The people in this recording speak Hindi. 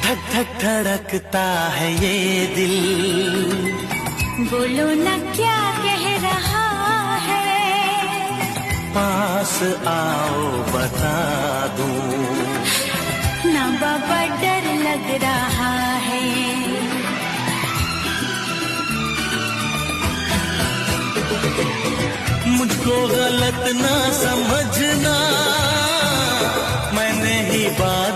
धक धक धड़कता है ये दिल, बोलो न क्या कह रहा है, पास आओ बता दूं, ना बाबा डर लग रहा है। मुझको गलत ना समझना, मैंने ही बात